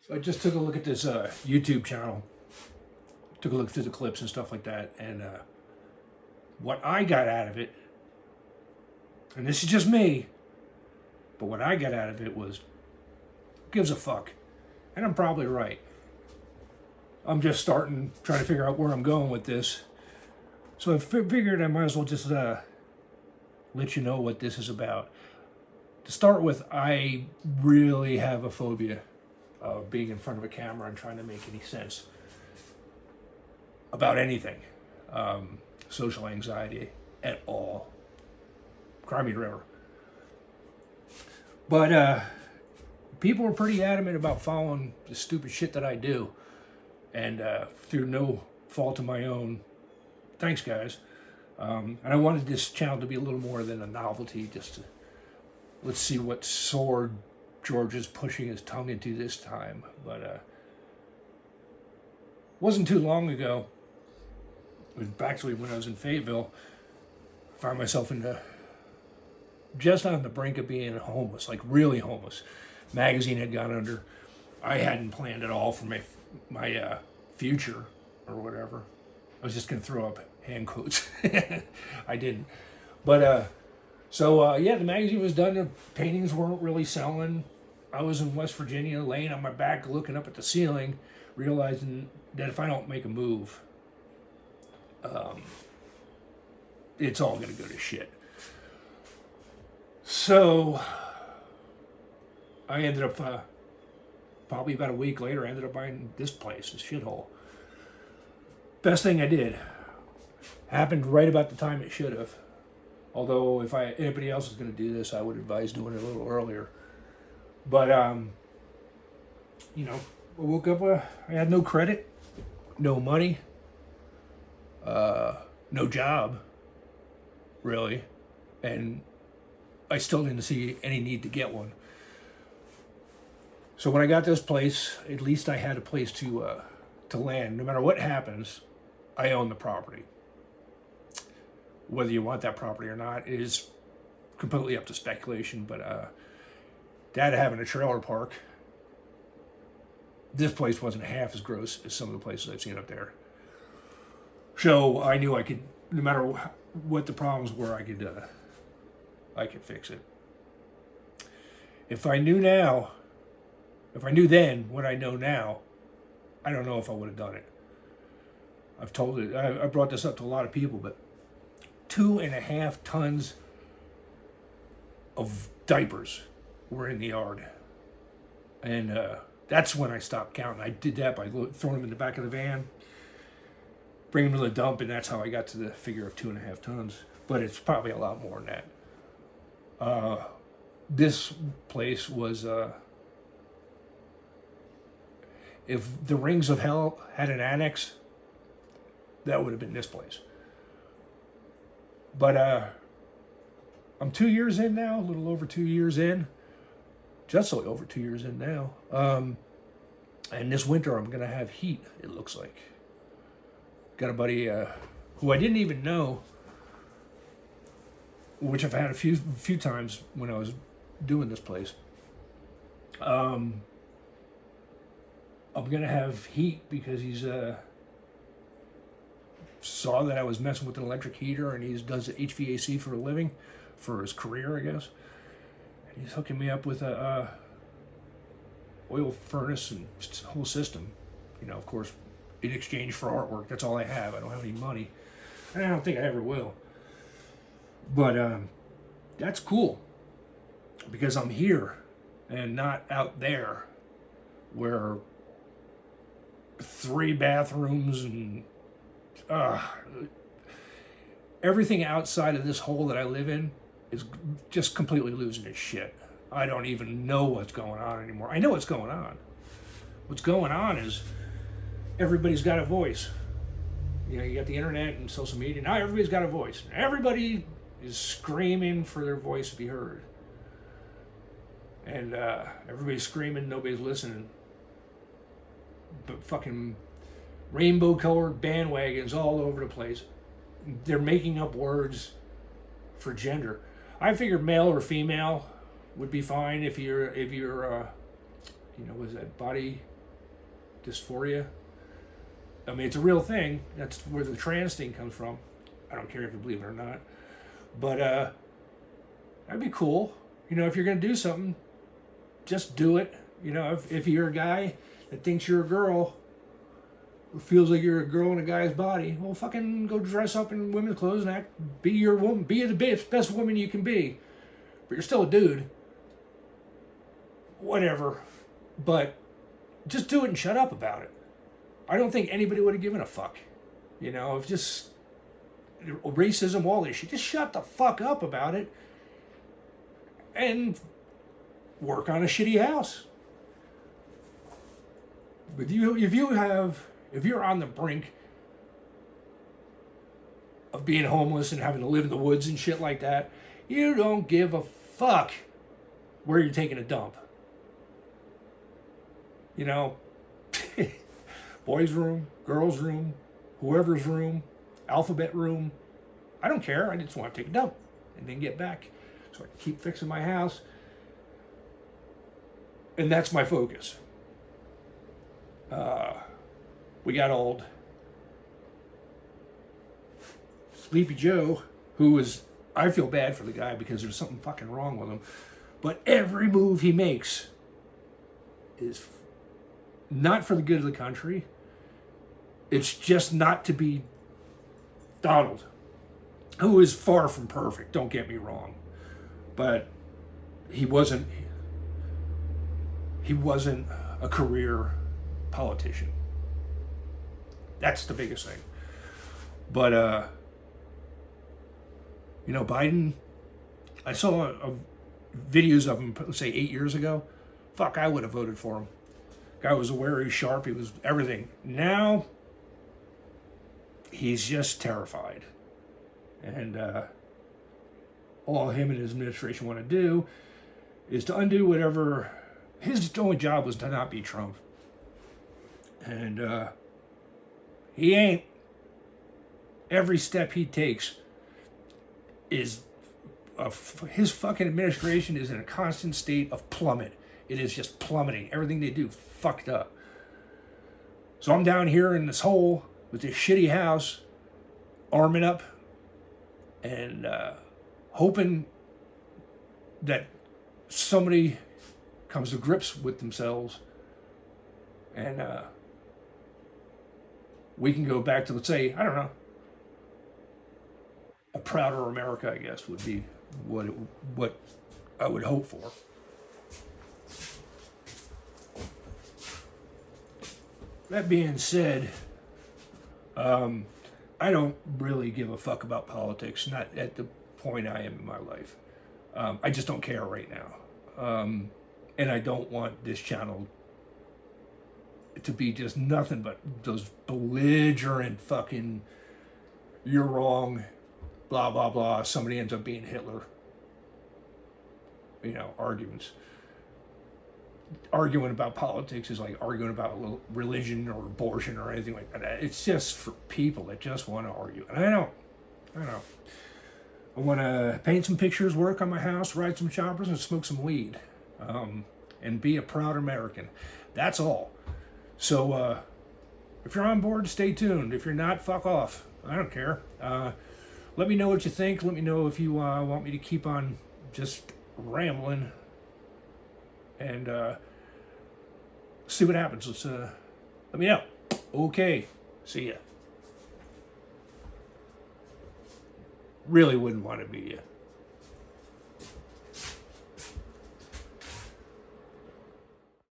So I just took a look at this YouTube channel, took a look through the clips and stuff like that, and what I got out of it, and this is just me, but what I got out of it was, who gives a fuck? And I'm probably right. I'm just trying to figure out where I'm going with this. So I figured I might as well just let you know what this is about. To start with, I really have a phobia of being in front of a camera and trying to make any sense about anything. Social anxiety at all. Cry me a river. But people are pretty adamant about following the stupid shit that I do. And through no fault of my own, thanks guys. And I wanted this channel to be a little more than a novelty, just to, let's see what sword George is pushing his tongue into this time. But wasn't too long ago, it was actually when I was in Fayetteville, I found myself just on the brink of being homeless, like really homeless. Magazine had gone under. I hadn't planned at all for my future or whatever. I was just going to throw up hand quotes. I didn't. But yeah, the magazine was done. The paintings weren't really selling. I was in West Virginia, laying on my back, looking up at the ceiling, realizing that if I don't make a move, it's all going to go to shit. So I ended up, probably about a week later, I ended up buying this place, this shithole. Best thing I did. Happened right about the time it should have. Although if anybody else is going to do this, I would advise doing it a little earlier. But, you know, I woke up, I had no credit, no money, no job, really. And I still didn't see any need to get one. So when I got this place, at least I had a place to land. No matter what happens, I own the property. Whether you want that property or not is completely up to speculation. But Dad having a trailer park, this place wasn't half as gross as some of the places I've seen up there. So I knew I could, no matter what the problems were, I could fix it. If I knew then what I know now, I don't know if I would have done it. I've told it, I brought this up to a lot of people, but 2.5 tons of diapers were in the yard. And that's when I stopped counting. I did that by throwing them in the back of the van, bringing them to the dump, and that's how I got to the figure of 2.5 tons. But it's probably a lot more than that. This place was, if the Rings of Hell had an annex, that would have been this place. But I'm 2 years in now, a little over 2 years in. Just over 2 years in now. And this winter I'm going to have heat, it looks like. Got a buddy who I didn't even know, which I've had a few times when I was doing this place. I'm going to have heat because he's saw that I was messing with an electric heater, and he does HVAC for a living, for his career, I guess. And he's hooking me up with a oil furnace and whole system. You know, of course, in exchange for artwork. That's all I have. I don't have any money, and I don't think I ever will. But that's cool because I'm here and not out there where 3 bathrooms and everything outside of this hole that I live in is just completely losing its shit. I don't even know what's going on anymore. I know what's going on. What's going on is everybody's got a voice. You know, you got the internet and social media. Now everybody's got a voice. Everybody is screaming for their voice to be heard. And everybody's screaming, nobody's listening. But fucking rainbow-colored bandwagons all over the place. They're making up words for gender. I figured male or female would be fine if you're you know, was that body dysphoria. I mean, it's a real thing. That's where the trans thing comes from. I don't care if you believe it or not. But that'd be cool. You know, if you're going to do something, just do it. You know, if you're a guy that thinks you're a girl, who feels like you're a girl in a guy's body, well, fucking go dress up in women's clothes and be your woman. Be the best woman you can be. But you're still a dude. Whatever. But just do it and shut up about it. I don't think anybody would have given a fuck. You know, if just racism, all this shit, just shut the fuck up about it and work on a shitty house. But if you're on the brink of being homeless and having to live in the woods and shit like that, you don't give a fuck where you're taking a dump. You know, boys' room, girls' room, whoever's room, alphabet room. I don't care. I just want to take a dump and then get back so I can keep fixing my house. And that's my focus. We got old Sleepy Joe, I feel bad for the guy because there's something fucking wrong with him. But every move he makes is not for the good of the country. It's just not to be Donald, who is far from perfect, don't get me wrong. But he wasn't a career politician. That's the biggest thing. But, you know, Biden, I saw videos of him, say 8 years ago. Fuck, I would have voted for him. Guy was aware, he was sharp, he was everything. Now, he's just terrified. And all him and his administration want to do is to undo whatever. His only job was to not be Trump. And he ain't. Every step he takes is his fucking administration is in a constant state of plummet. It is just plummeting. Everything they do fucked up. So I'm down here in this hole with this shitty house, arming up and hoping that somebody comes to grips with themselves and we can go back to, let's say, I don't know, a prouder America, I guess, would be what I would hope for. That being said, I don't really give a fuck about politics, not at the point I am in my life. I just don't care right now. And I don't want this channel to be just nothing but those belligerent fucking, you're wrong, blah, blah, blah. Somebody ends up being Hitler. You know, arguments. Arguing about politics is like arguing about religion or abortion or anything like that. It's just for people that just want to argue. And I know. I want to paint some pictures, work on my house, ride some choppers, and smoke some weed. And be a proud American. That's all. So, if you're on board, stay tuned. If you're not, fuck off. I don't care. Let me know what you think. Let me know if you want me to keep on just rambling. And see what happens. Let me know. Okay. See ya. Really wouldn't want to be you.